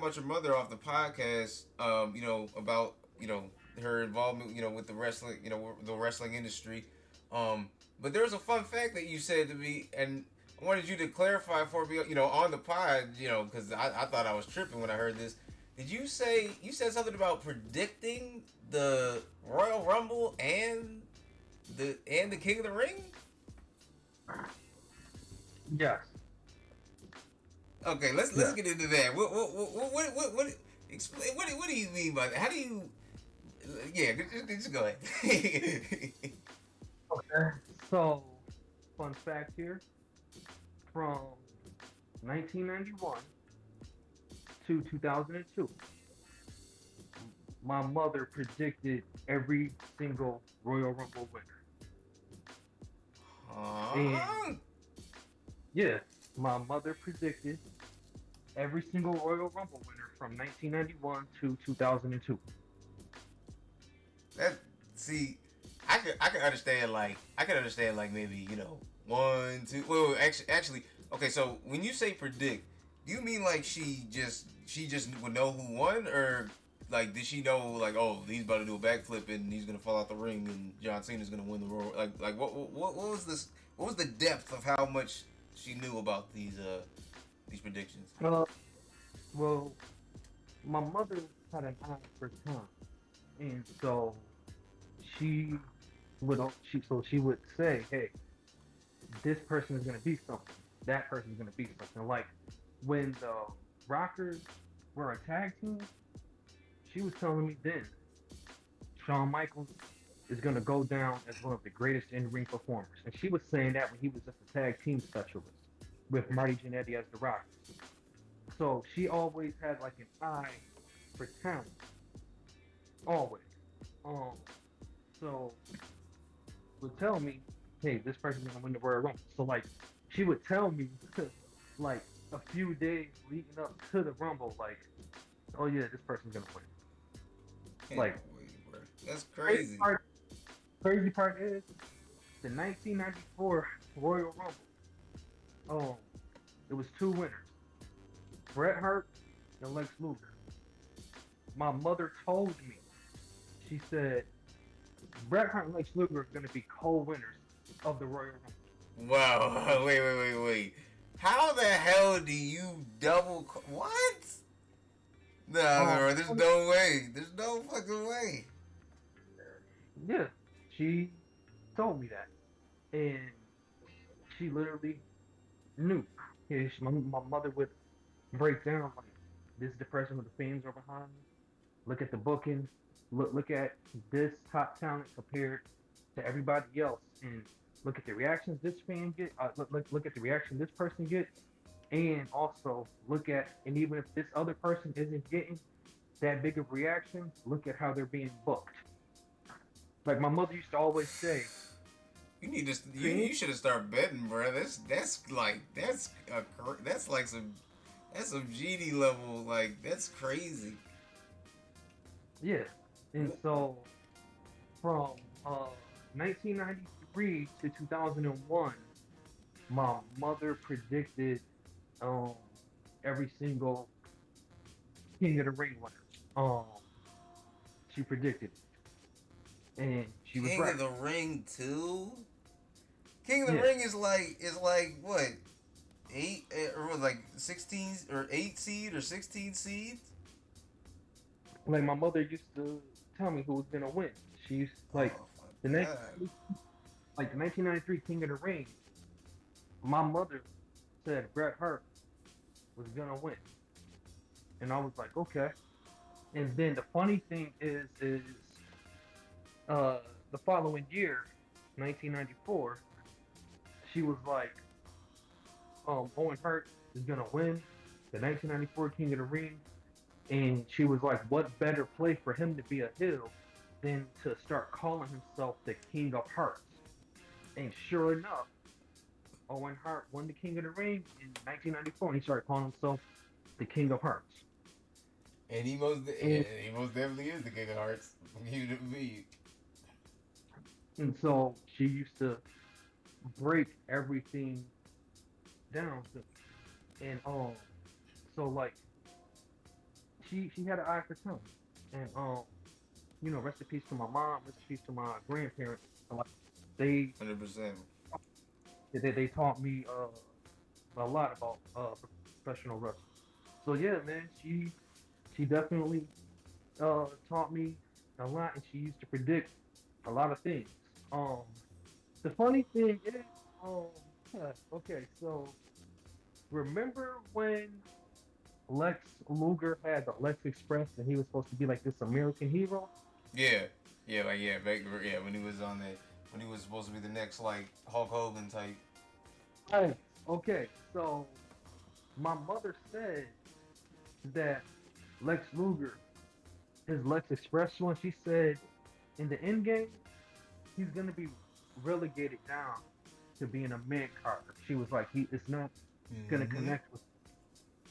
about your mother off the podcast, about her involvement, with the wrestling, the wrestling industry. Um, but there's a fun fact that you said to me, and I wanted you to clarify for me, on the pod, because I thought I was tripping when I heard this. Did you said something about predicting the Royal Rumble and the King of the Ring? Yes, Okay, let's yes. get into that. What explain? What do you mean by that? How do you? Yeah, just go ahead. Okay. So, fun fact here: from 1991 to 2002, my mother predicted every single Royal Rumble winner, and Huh? yeah, my mother predicted every single Royal Rumble winner from 1991 to 2002. That see, I could understand like maybe one two. Well, actually, okay. So when you say predict, do you mean like she just would know who won, or like did she know like, oh, he's about to do a backflip and he's gonna fall out the ring and John Cena's gonna win the Royal, like what was this, what was the depth of how much she knew about these predictions? Uh, well, my mother had an eye for time, and so she she would say, "Hey, this person is gonna be something. That person is gonna be something." Like when the Rockers were a tag team, she was telling me then Shawn Michaels is gonna go down as one of the greatest in-ring performers, and she was saying that when he was just a tag team specialist with Marty Jannetty as the Rockers. So she always had like an eye for talent, always. Um, so would tell me, hey, this person's gonna win the Royal Rumble. So like she would tell me like a few days leading up to the Rumble, like, oh yeah, this person's gonna win. Can't Like wait, bro. That's crazy crazy. part, crazy part is the 1994 Royal Rumble. Oh, it was two winners, Bret Hart and Lex Luger. My mother told me, she said Bret Hart and Lex Luger are gonna be co-winners of the Royal Rumble. Wow. Wait. How the hell do you what? Nah, Um, bro. There's no way. There's no fucking way. yeah, she told me that, and she literally knew. Yeah, my mother would break down like this is the person with the fans are behind. Look at the booking. Look at this top talent compared to everybody else, and look at the reactions this fan get. Look at the reaction this person gets, and also look at, and even if this other person isn't getting that big of reaction, look at how they're being booked. Like my mother used to always say, You need to. fans, You should have started betting, bro. That's like some GD level. Like that's crazy. yeah. And so from uh 1993 to 2001, my mother predicted um every single King of the Ring winner. She predicted it, and she was King right. of the Ring too. King of the Yeah, Ring is like what, eight or like 16 or 8 seed or 16 seed. like my mother used to tell me who was gonna win. She used like Oh the my next god. like the 1993 King of the Ring. My mother said Bret Hart was gonna win, and I was like, okay. And then the funny thing is uh the following year, 1994, she was like, Owen Hart is gonna win the 1994 King of the Ring, and she was like, what better place for him to be a heel than to start calling himself the King of Hearts? And sure enough, Owen Hart won the King of the Ring in 1994, and he started calling himself the King of Hearts. And He most definitely is the King of Hearts. You to me. and so she used to break everything down to, and so like she had an eye for talent, and rest in peace to my mom, rest in peace to my grandparents. Like they 100%. they taught me a lot about professional wrestling. So yeah, man, she definitely taught me a lot, and she used to predict a lot of things. Um, the funny thing is, um, okay, so remember when Lex Luger had the Lex Express, and he was supposed to be like this American hero? Yeah, yeah, like yeah, when he was on that, when he was supposed to be the next like Hulk Hogan type. Right. Okay, so my mother said that Lex Luger, his Lex Express one, she said in the end game, he's gonna be relegated down to being a mid card. She was like, he is not gonna Mm-hmm. connect with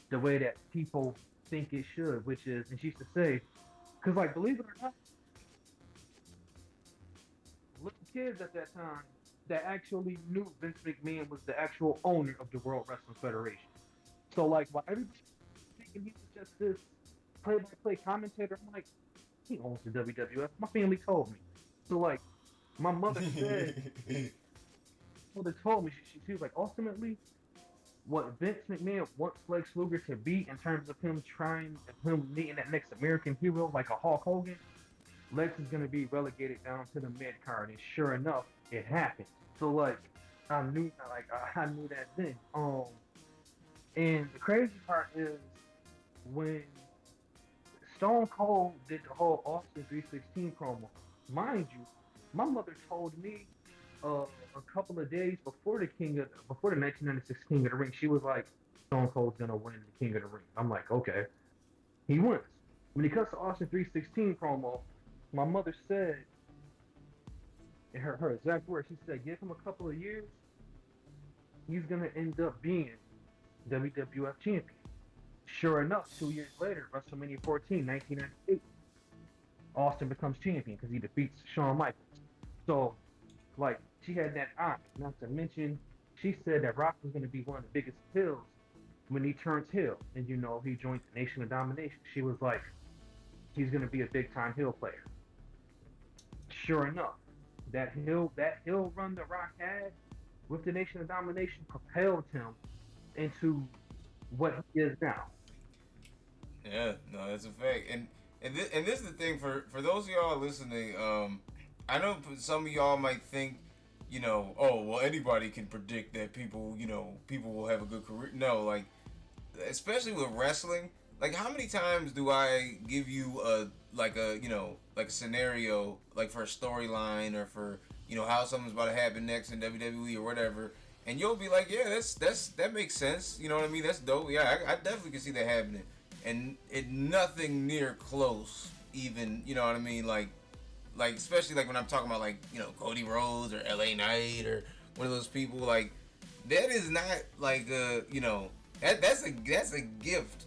the way that people think it should, which is, and she used to say, because like believe it or not, little kids at that time that actually knew Vince McMahon was the actual owner of the World Wrestling Federation. So like while everybody was thinking he was just this play-by-play commentator, I'm like, he owns the WWF. My family told me. So like my mother said, mother told me she was like ultimately what Vince McMahon wants Lex Luger to be in terms of him meeting that next American hero like a Hulk Hogan. Lex is gonna be relegated down to the mid card, and sure enough, it happened. So like, I knew that then. And the crazy part is when Stone Cold did the whole Austin 316 promo. Mind you, my mother told me a couple of days before the 1996 King of the Ring, she was like, Stone Cold's gonna win the King of the Ring. I'm like, okay, he wins. When he cuts the Austin 316 promo, my mother said, in her exact words, she said, give him a couple of years, he's gonna end up being WWF champion. Sure enough, 2 years later, WrestleMania 14, 1998, Austin becomes champion because he defeats Shawn Michaels. So, like, she had that eye. Not to mention, she said that Rock was going to be one of the biggest heels when he turns heel. And, he joined the Nation of Domination. She was like, he's going to be a big-time heel player. Sure enough, that heel run that Rock had with the Nation of Domination propelled him into what he is now. Yeah, no, that's a fact. And this is the thing for those of y'all listening. I know some of y'all might think, oh well, anybody can predict that people will have a good career. No, like especially with wrestling. Like how many times do I give you a scenario like for a storyline or for how something's about to happen next in WWE or whatever, and you'll be like, yeah, that makes sense. You know what I mean? That's dope. Yeah, I definitely can see that happening, and it nothing near close. Even what I mean? Like especially like when I'm talking about like Cody Rhodes or LA Knight or one of those people, like that is not like that's a gift